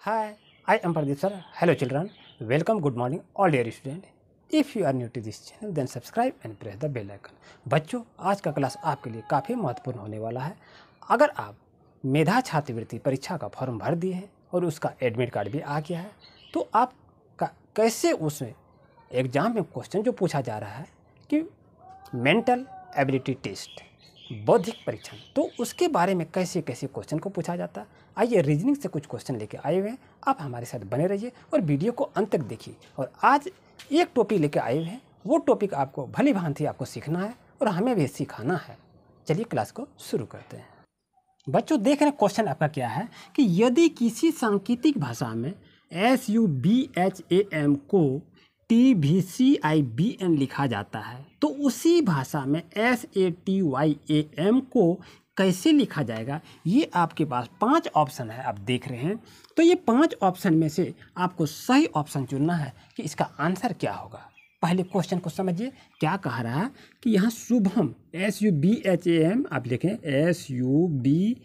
Hi, I am Pradeep sir. Hello children. Welcome, good morning all dear student. If you are new to this channel then subscribe and press the bell icon. बच्चों, आज का class आपके लिए काफ़ी महत्वपूर्ण होने वाला है। अगर आप मेधा छात्रवृत्ति परीक्षा का फॉर्म भर दिए हैं और उसका एडमिट कार्ड भी आ गया है तो आपका कैसे उसमें एग्ज़ाम में क्वेश्चन जो पूछा जा रहा है कि मेंटल एबिलिटी टेस्ट बौद्धिक परीक्षण, तो उसके बारे में कैसे कैसे क्वेश्चन को पूछा जाता है। आइए रीजनिंग से कुछ क्वेश्चन लेके आए हुए हैं, आप हमारे साथ बने रहिए और वीडियो को अंत तक देखिए। और आज एक टॉपिक लेके आए हुए हैं, वो टॉपिक आपको भली भांति आपको सीखना है और हमें भी सिखाना है। चलिए क्लास को शुरू करते हैं। बच्चों देख रहे हैं क्वेश्चन आपका क्या है कि यदि किसी सांकेतिक भाषा में SUBHAM को TVCIBN लिखा जाता है तो उसी भाषा में SATYAM को कैसे लिखा जाएगा। ये आपके पास 5 ऑप्शन है, आप देख रहे हैं। तो ये 5 ऑप्शन में से आपको सही ऑप्शन चुनना है कि इसका आंसर क्या होगा। पहले क्वेश्चन को समझिए, क्या कह रहा है कि यहाँ शुभम SUBHAM आप लिखें SUBHAM,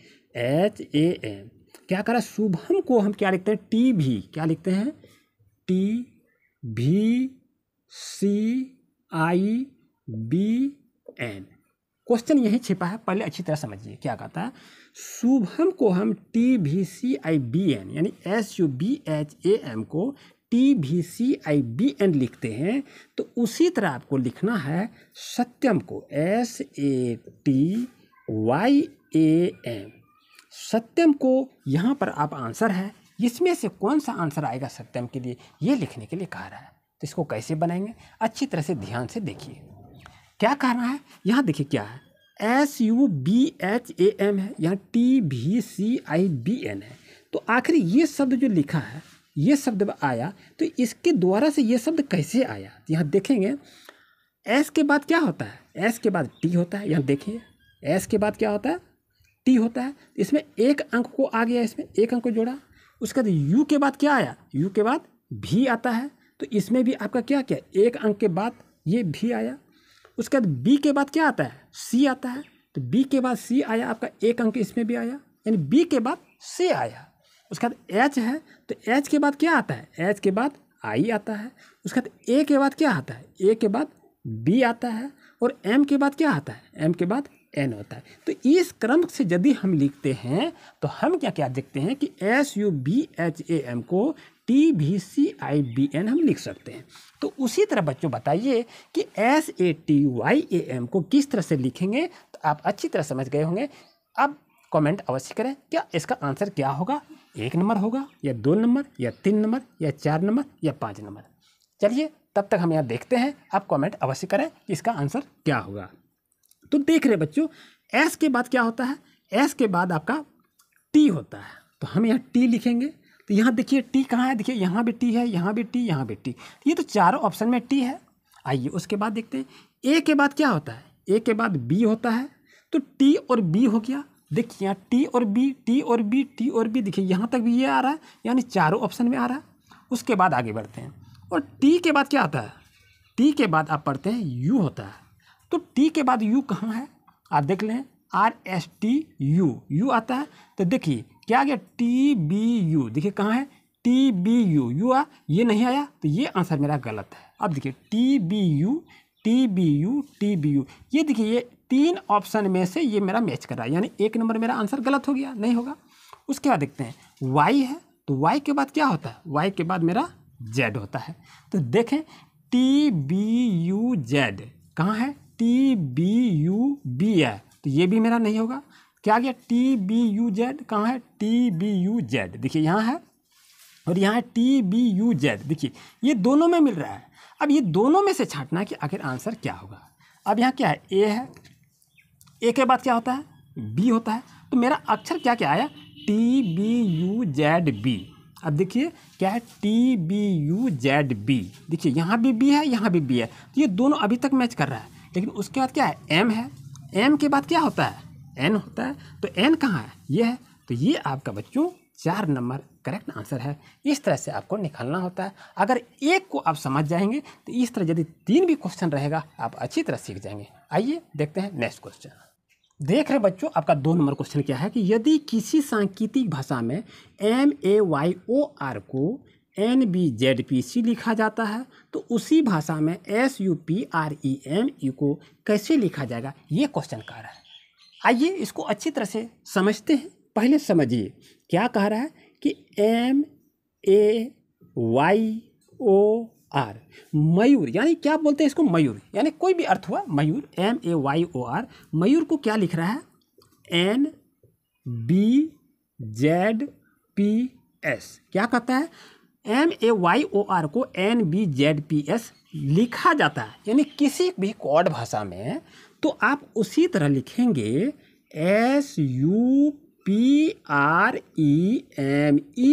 क्या कह रहा है शुभम को हम क्या लिखते हैं TV, क्या लिखते हैं TVCIBN। क्वेश्चन यही छिपा है, पहले अच्छी तरह समझिए क्या कहता है। शुभम को हम TVCIBN यानी SUBHAM को TVCIBN लिखते हैं तो उसी तरह आपको लिखना है सत्यम को SATYAM। सत्यम को यहाँ पर आप आंसर है, इसमें से कौन सा आंसर आएगा सत्यम के लिए ये लिखने के लिए कह रहा है। तो इसको कैसे बनाएंगे अच्छी तरह से ध्यान से देखिए क्या कहना है। यहाँ देखिए क्या है SUBHAM है, यहाँ TVCIBN है। तो आखिर ये शब्द जो लिखा है ये शब्द आया तो इसके द्वारा से ये शब्द कैसे आया। यहाँ देखेंगे S के बाद क्या होता है, S के बाद T होता है। यहाँ देखिए S के बाद क्या होता है T होता है। इसमें एक अंक को आ गया, इसमें एक अंक को जोड़ा। उसके बाद U के बाद क्या आया, U के बाद V आता है। तो इसमें भी आपका क्या क्या एक अंक के बाद ये V आया। उसके बाद B के बाद क्या आता है C आता है। तो B के बाद C आया, आपका एक अंक इसमें भी आया, यानी B के बाद C आया। उसके बाद H है तो H के बाद क्या आता है, H के बाद I आता है। उसके बाद A के बाद क्या आता है, A के बाद B आता है। और M के बाद क्या आता है, M के बाद N होता है। तो इस क्रम से यदि हम लिखते हैं तो हम क्या क्या देखते हैं कि SUBHAM को TVCIBN हम लिख सकते हैं। तो उसी तरह बच्चों बताइए कि SATYAM को किस तरह से लिखेंगे। तो आप अच्छी तरह समझ गए होंगे। अब कमेंट अवश्य करें क्या इसका आंसर क्या होगा, 1 नंबर होगा या 2 नंबर या 3 नंबर या 4 नंबर या 5 नंबर। चलिए तब तक हम यहाँ देखते हैं, आप कमेंट अवश्य करें कि इसका आंसर क्या होगा। तो देख रहे बच्चों S के बाद क्या होता है, S के बाद आपका T होता है। तो हम यहाँ T लिखेंगे। तो यहाँ देखिए T कहाँ है, देखिए यहाँ भी T है, यहाँ भी T, यहाँ भी T। ये तो चारों ऑप्शन में T है। आइए उसके बाद देखते हैं A के बाद क्या होता है, A के बाद B होता है। तो T और B हो गया। देखिए यहाँ T और B, T और B, T और B, देखिए यहाँ तक भी ये आ रहा है, यानी चारों ऑप्शन में आ रहा है। उसके बाद आगे बढ़ते हैं और T के बाद क्या आता है, T के बाद आप पढ़ते हैं U होता है। तो T के बाद U कहाँ है, आप देख लें RSTU, U आता है। तो देखिए क्या आ गया TBU, देखिए कहाँ है TBU, U ये नहीं आया तो ये आंसर मेरा गलत है। अब देखिए TBU TBU TBU, ये देखिए ये 3 ऑप्शन में से ये मेरा मैच कर रहा है, यानी 1 नंबर मेरा आंसर गलत हो गया, नहीं होगा। उसके बाद देखते हैं Y है। तो Y के बाद क्या होता है, Y के बाद मेरा Z होता है। तो देखें TBUZ कहाँ है, TBUB है, तो ये भी मेरा नहीं होगा। क्या आ गया TBUZ, कहाँ है TBUZ, देखिए यहाँ है और यहाँ है TBUZ। देखिए ये दोनों में मिल रहा है। अब ये दोनों में से छांटना है कि आखिर आंसर क्या होगा। अब यहाँ क्या है A है, A के बाद क्या होता है B होता है। तो मेरा अक्षर क्या क्या आया TBUZB। अब देखिए क्या है TBUZB, देखिए यहाँ भी B है, यहाँ भी B है। तो ये दोनों अभी तक मैच कर रहा है। लेकिन उसके बाद क्या है M है, M के बाद क्या होता है N होता है। तो N कहाँ है, ये है। तो ये आपका बच्चों 4 नंबर करेक्ट आंसर है। इस तरह से आपको निकालना होता है। अगर एक को आप समझ जाएंगे तो इस तरह यदि 3 भी क्वेश्चन रहेगा आप अच्छी तरह सीख जाएंगे। आइए देखते हैं नेक्स्ट क्वेश्चन। देख रहे बच्चों, आपका 2 नंबर क्वेश्चन क्या है कि यदि किसी सांकेतिक भाषा में MAYOR को NBZPC लिखा जाता है तो उसी भाषा में SUPREME को कैसे लिखा जाएगा, ये क्वेश्चन कह रहा है। आइए इसको अच्छी तरह से समझते हैं। पहले समझिए क्या कह रहा है कि MAYOR मयूर, यानी क्या बोलते हैं इसको, मयूर, यानी कोई भी अर्थ हुआ मयूर, MAYOR मयूर को क्या लिख रहा है, NBZPS। क्या कहता है, MAYOR को NBZPS लिखा जाता है, यानी किसी भी कोड भाषा में तो आप उसी तरह लिखेंगे SUPREME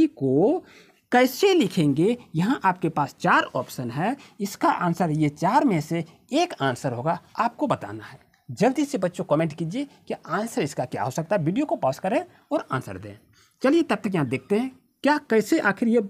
को कैसे लिखेंगे। यहाँ आपके पास 4 ऑप्शन है, इसका आंसर ये 4 में से एक आंसर होगा, आपको बताना है। जल्दी से बच्चों कमेंट कीजिए कि आंसर इसका क्या हो सकता है, वीडियो को पॉज करें और आंसर दें। चलिए तब तक यहाँ देखते हैं क्या कैसे आखिर ये,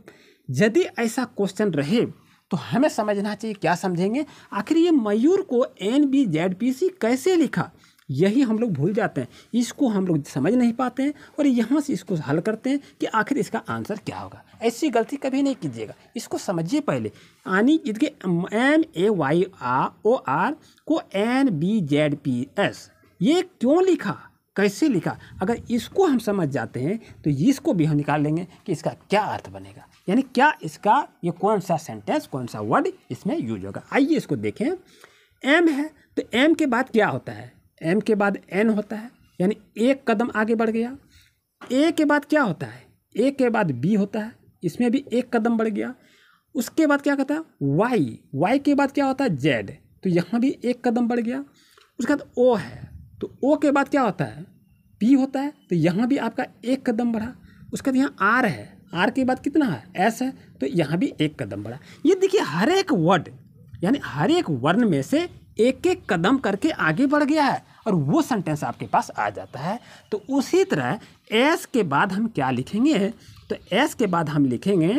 यदि ऐसा क्वेश्चन रहे तो हमें समझना चाहिए, क्या समझेंगे आखिर ये मयूर को NBZPC कैसे लिखा, यही हम लोग भूल जाते हैं, इसको हम लोग समझ नहीं पाते हैं और यहाँ से इसको हल करते हैं कि आखिर इसका आंसर क्या होगा। ऐसी गलती कभी नहीं कीजिएगा, इसको समझिए पहले। यानी इसके MAYOR को NBZPS ये क्यों लिखा, कैसे लिखा, अगर इसको हम समझ जाते हैं तो इसको भी हम निकाल लेंगे कि इसका क्या अर्थ बनेगा, यानी क्या इसका ये कौन सा सेंटेंस, कौन सा वर्ड इसमें यूज होगा। आइए इसको देखें। M है तो M के बाद क्या होता है, M के बाद N होता है, यानी एक कदम आगे बढ़ गया। A के बाद क्या होता है, A के बाद B होता है, इसमें भी एक कदम बढ़ गया। उसके बाद क्या कहता है Y के बाद क्या होता है Z, तो यहाँ भी एक कदम बढ़ गया। उसके बाद O है तो O के बाद क्या होता है, P होता है, तो यहाँ भी आपका एक कदम बढ़ा। उसके बाद यहाँ R है, R के बाद कितना है, S है, तो यहाँ भी एक कदम बढ़ा। ये देखिए हर एक वर्ड यानी हर एक वर्ण में से एक एक कदम करके आगे बढ़ गया है और वो सेंटेंस आपके पास आ जाता है। तो उसी तरह S के बाद हम क्या लिखेंगे, तो S के बाद हम लिखेंगे,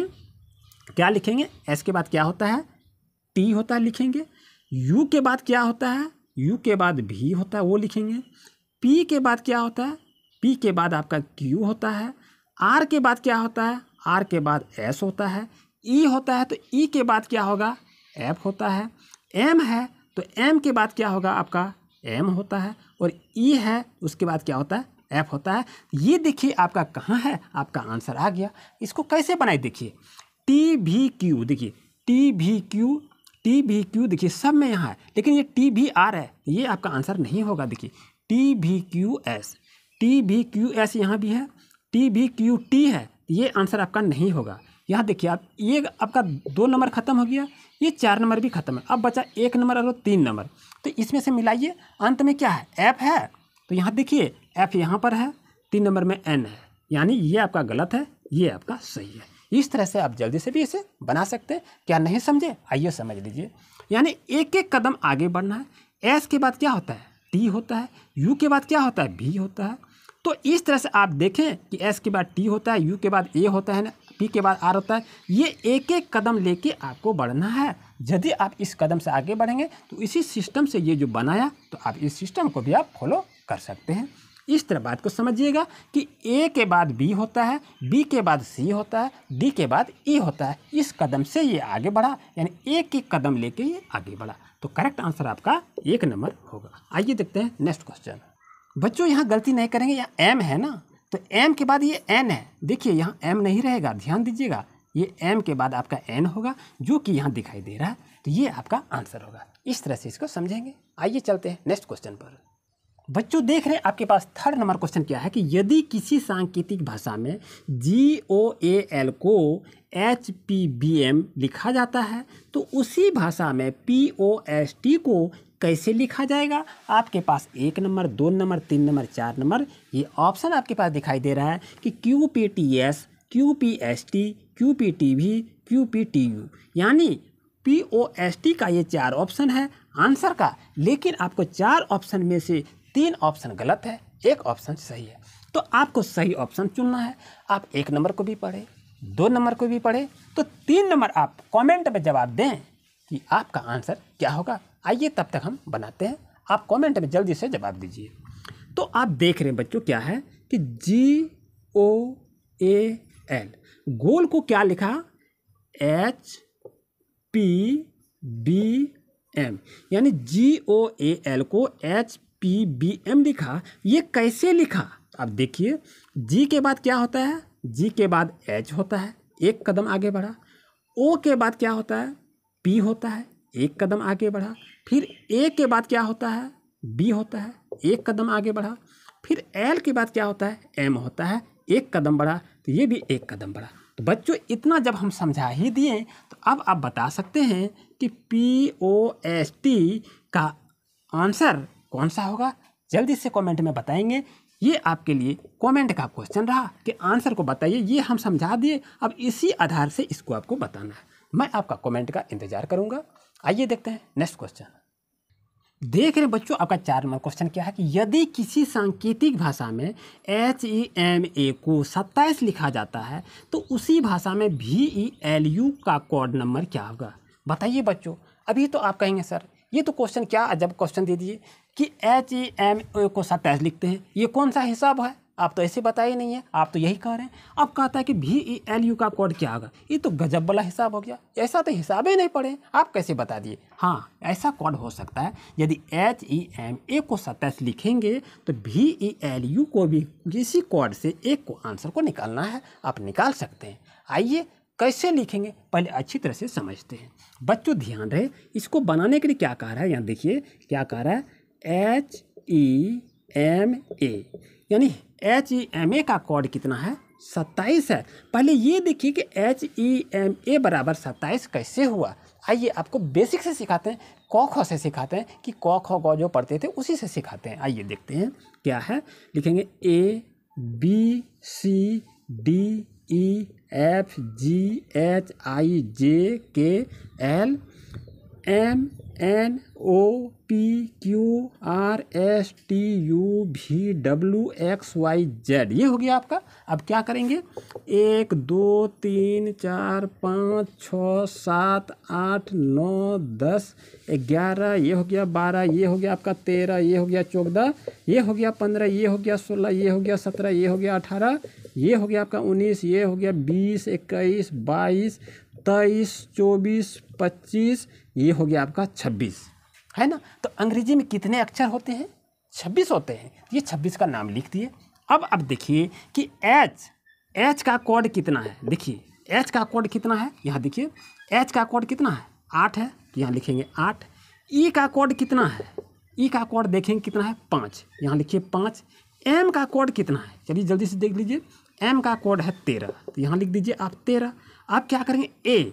क्या लिखेंगे, S के बाद क्या होता है, T होता है, लिखेंगे। U के बाद क्या होता है, U के बाद V होता है, वो लिखेंगे। P के बाद क्या होता है, P के बाद आपका Q होता है। R के बाद क्या होता है, R के बाद S होता है। E होता है तो E के बाद क्या होगा, F होता है। M है तो M के बाद क्या होगा, आपका M होता है। और E है उसके बाद क्या होता है, F होता है। ये देखिए आपका कहाँ है, आपका आंसर आ गया। इसको कैसे बनाए देखिए, TVQ, देखिए TVQ देखिए सब में यहाँ है, लेकिन ये TVR है, ये आपका आंसर नहीं होगा। देखिए TVQS यहाँ भी है, TVQT है, ये आंसर आपका नहीं होगा। यहाँ देखिए आप, ये आपका 2 नंबर खत्म हो गया, ये 4 नंबर भी खत्म है, अब बचा 1 नंबर और 3 नंबर। तो इसमें से मिलाइए, अंत में क्या है, F है, तो यहाँ देखिए F यहाँ पर है, 3 नंबर में N है, यानी ये आपका गलत है, ये आपका सही है। इस तरह से आप जल्दी से भी इसे बना सकते हैं। क्या नहीं समझे, आइए समझ लीजिए। यानी एक एक कदम आगे बढ़ना है। S के बाद क्या होता है, T होता है। U के बाद क्या होता है, B होता है। तो इस तरह से आप देखें कि S के बाद T होता है, U के बाद A होता है ना, P के बाद R होता है। ये एक एक कदम लेके आपको बढ़ना है। यदि आप इस कदम से आगे बढ़ेंगे तो इसी सिस्टम से ये जो बनाया, तो आप इस सिस्टम को भी आप फॉलो कर सकते हैं। इस तरह बात को समझिएगा कि A के बाद B होता है, B के बाद C होता है, D के बाद E होता है। इस कदम से ये आगे बढ़ा, यानी एक एक कदम लेके ये आगे बढ़ा। तो करेक्ट आंसर आपका 1 नंबर होगा। आइए देखते हैं नेक्स्ट क्वेश्चन। बच्चों यहाँ गलती नहीं करेंगे, यहाँ M है ना, तो M के बाद ये N है। देखिए यहाँ M नहीं रहेगा, ध्यान दीजिएगा, ये M के बाद आपका N होगा, जो कि यहाँ दिखाई दे रहा है, तो ये आपका आंसर होगा। इस तरह से इसको समझेंगे। आइए चलते हैं नेक्स्ट क्वेश्चन पर। बच्चों देख रहे हैं आपके पास 3rd नंबर क्वेश्चन क्या है कि यदि किसी सांकेतिक भाषा में GOAL को HPBM लिखा जाता है तो उसी भाषा में POST को कैसे लिखा जाएगा। आपके पास 1 नंबर, 2 नंबर, 3 नंबर, 4 नंबर ये ऑप्शन आपके पास दिखाई दे रहा है कि QPTS, QPST, QPTV, QPTU, यानी POST का ये 4 ऑप्शन है आंसर का, लेकिन आपको 4 ऑप्शन में से 3 ऑप्शन गलत है, 1 ऑप्शन सही है। तो आपको सही ऑप्शन चुनना है। आप 1 नंबर को भी पढ़े, 2 नंबर को भी पढ़े, तो 3 नंबर आप कमेंट में जवाब दें कि आपका आंसर क्या होगा। आइए तब तक हम बनाते हैं, आप कमेंट में जल्दी से जवाब दीजिए। तो आप देख रहे हैं बच्चों क्या है कि GOAL, गोल को क्या लिखा, HPBM, यानी GOAL को HPBM लिखा। ये कैसे लिखा, अब देखिए G के बाद क्या होता है, G के बाद H होता है, एक कदम आगे बढ़ा। O के बाद क्या होता है, P होता है, एक कदम आगे बढ़ा। फिर A के बाद क्या होता है, B होता है, एक कदम आगे बढ़ा। फिर L के बाद क्या होता है, M होता है, एक कदम बढ़ा। तो ये भी एक कदम बढ़ा। तो बच्चों इतना जब हम समझा ही दिए तो अब आप बता सकते हैं कि POST का आंसर कौन सा होगा। जल्दी से कमेंट में बताएंगे। ये आपके लिए कमेंट का क्वेश्चन रहा कि आंसर को बताइए। ये हम समझा दिए, अब इसी आधार से इसको आपको बताना है। मैं आपका कमेंट का इंतजार करूंगा। आइए देखते हैं नेक्स्ट क्वेश्चन। देख रहे बच्चों आपका 4 नंबर क्वेश्चन क्या है कि यदि किसी सांकेतिक भाषा में HEMA को 27 लिखा जाता है तो उसी भाषा में VELU का कोड नंबर क्या होगा। बताइए बच्चों। अभी तो आप कहेंगे सर ये तो क्वेश्चन क्या अजब क्वेश्चन दे दिए कि HEMA को 27 लिखते हैं, ये कौन सा हिसाब है। आप तो ऐसे बताए नहीं है, आप तो यही कह रहे हैं। अब कहता है कि VELU का कोड क्या होगा, ये तो गजब वाला हिसाब हो गया। ऐसा तो हिसाब ही नहीं पढ़े, आप कैसे बता दिए। हाँ ऐसा कोड हो सकता है, यदि HEMA को 27 लिखेंगे तो VELU को भी किसी कोड से एक को आंसर को निकालना है, आप निकाल सकते हैं। आइए कैसे लिखेंगे पहले अच्छी तरह से समझते हैं। बच्चों ध्यान रहे, इसको बनाने के लिए क्या कह रहा है, यहाँ देखिए क्या कह रहा है, HEMA, यानी HEMA का कोड कितना है, 27 है। पहले ये देखिए कि HEMA बराबर 27 कैसे हुआ। आइए आपको बेसिक से सिखाते हैं, क ख से सिखाते हैं कि क ख ग जो पढ़ते थे उसी से सिखाते हैं। आइए देखते हैं क्या है। लिखेंगे ABCDEFGHIJKL MNOPQRSTUVWXYZ, ये हो गया आपका। अब क्या करेंगे, 1 2 3 4 5 6 7 8 9 10 11, ये हो गया 12, ये हो गया आपका 13, ये हो गया 14, ये हो गया 15, ये हो गया 16, ये हो गया 17, ये हो गया 18, ये हो गया आपका 19, ये हो गया 20 21 22 23 24 25, ये हो गया आपका 26, है ना। तो अंग्रेजी में कितने अक्षर होते हैं, 26 होते हैं। ये 26 का नाम लिख दिए। अब देखिए कि H का कोड कितना है। देखिए H का कोड कितना है, यहाँ देखिए H का कोड कितना है, 8 है, यहाँ लिखेंगे 8। E का कोड कितना है, E का कोड देखेंगे कितना है, 5, यहाँ लिखिए 5। M का कोड कितना है, चलिए जल्दी से देख लीजिए, M का कोड है 13, तो यहाँ लिख दीजिए आप 13। आप क्या करेंगे A,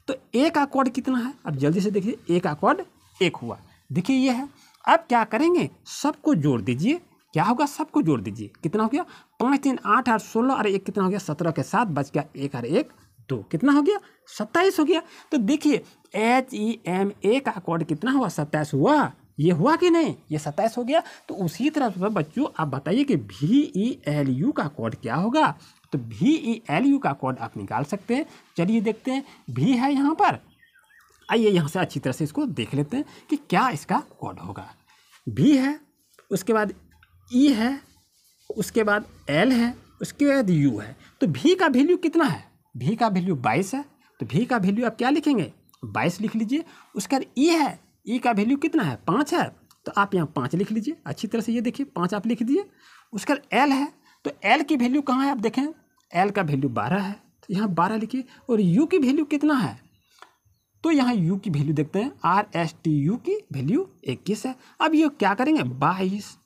तो A का कोड कितना है, अब जल्दी से देखिए A का कोड 1 हुआ, देखिए ये है। अब क्या करेंगे, सबको जोड़ दीजिए, क्या होगा, सबको जोड़ दीजिए, कितना हो गया, 5 3 8 8 16 और 1 कितना हो गया, 17 के साथ बच गया 1 और 1 2, कितना हो गया, 27 हो गया। तो देखिए HEMA का कोड कितना हुआ, 27 हुआ, ये हुआ कि नहीं, ये 27 हो गया। तो उसी तरह से बच्चों आप बताइए कि VELU का कोड क्या होगा। तो VELU का कोड आप निकाल सकते हैं। चलिए देखते हैं, V है यहाँ पर, आइए यहाँ से अच्छी तरह से इसको देख लेते हैं कि क्या इसका कोड होगा। V है, उसके बाद E है, उसके बाद L है, उसके बाद U है। तो V का वैल्यू कितना है, V का वैल्यू 22 है, तो V का वैल्यू आप क्या लिखेंगे, 22 लिख लीजिए। उसके बाद E है, E का वैल्यू कितना है, 5 है, तो आप यहाँ 5 लिख लीजिए अच्छी तरह से, ये देखिए 5 आप लिख दिए। उसके बाद L है, तो L की वैल्यू कहाँ है, आप देखें L का वैल्यू 12 है, तो यहाँ 12 लिखिए। और U की वैल्यू कितना है, तो यहाँ U की वैल्यू देखते हैं, RSTU की वैल्यू 21 है। अब ये क्या करेंगे, 22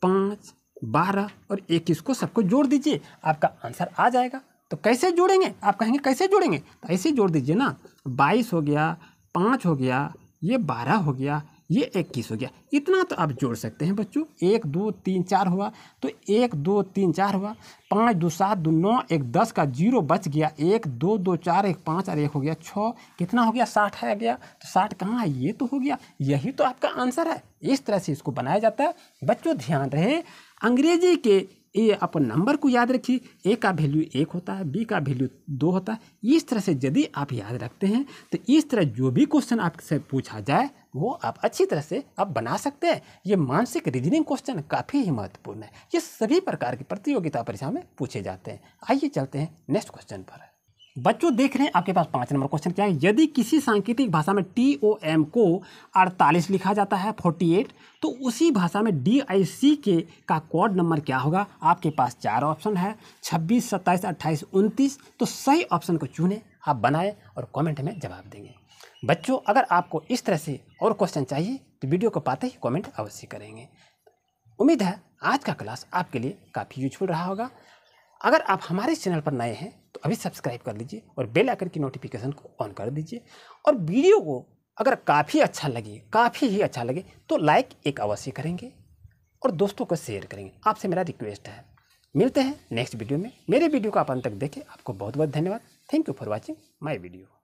5 12 और 21 को सबको जोड़ दीजिए, आपका आंसर आ जाएगा। तो कैसे जोड़ेंगे, आप कहेंगे कैसे जोड़ेंगे, तो ऐसे जोड़ दीजिए ना, 22 हो गया, 5 हो गया, ये 12 हो गया, ये 21 हो गया, इतना तो आप जोड़ सकते हैं बच्चों। 1 2 3 4 हुआ, तो 1 2 3 4 हुआ, 5 2 7 2 9 1 10 का 0 बच गया, 1 2 2 4 1 5 और 1 हो गया 6, कितना हो गया, 60 है गया। तो 60 कहाँ है, ये तो हो गया, यही तो आपका आंसर है। इस तरह से इसको बनाया जाता है। बच्चों ध्यान रहे, अंग्रेजी के ये अपन नंबर को याद रखिए, ए का वैल्यू 1 होता है, बी का वैल्यू 2 होता है। इस तरह से यदि आप याद रखते हैं तो इस तरह जो भी क्वेश्चन आपसे पूछा जाए वो आप अच्छी तरह से आप बना सकते हैं। ये मानसिक रीजनिंग क्वेश्चन काफ़ी ही महत्वपूर्ण है, ये सभी प्रकार की प्रतियोगिता परीक्षा में पूछे जाते हैं। आइए चलते हैं नेक्स्ट क्वेश्चन पर। बच्चों देख रहे हैं आपके पास 5 नंबर क्वेश्चन क्या है। यदि किसी सांकेतिक भाषा में TOM को 48 लिखा जाता है 48, तो उसी भाषा में DIC के का कोड नंबर क्या होगा। आपके पास 4 ऑप्शन है, 26, 27, 28, 29। तो सही ऑप्शन को चुने, आप बनाएं और कमेंट में जवाब देंगे। बच्चों अगर आपको इस तरह से और क्वेश्चन चाहिए तो वीडियो को पाते ही कमेंट अवश्य करेंगे। उम्मीद है आज का क्लास आपके लिए काफ़ी यूजफुल रहा होगा। अगर आप हमारे चैनल पर नए हैं तो अभी सब्सक्राइब कर लीजिए और बेल आइकन की नोटिफिकेशन को ऑन कर दीजिए। और वीडियो को अगर काफ़ी ही अच्छा लगे तो लाइक एक अवश्य करेंगे और दोस्तों को शेयर करेंगे। आपसे मेरा रिक्वेस्ट है। मिलते हैं नेक्स्ट वीडियो में। मेरे वीडियो को आप अंत तक देखें। आपको बहुत बहुत धन्यवाद। Thank you for watching my video.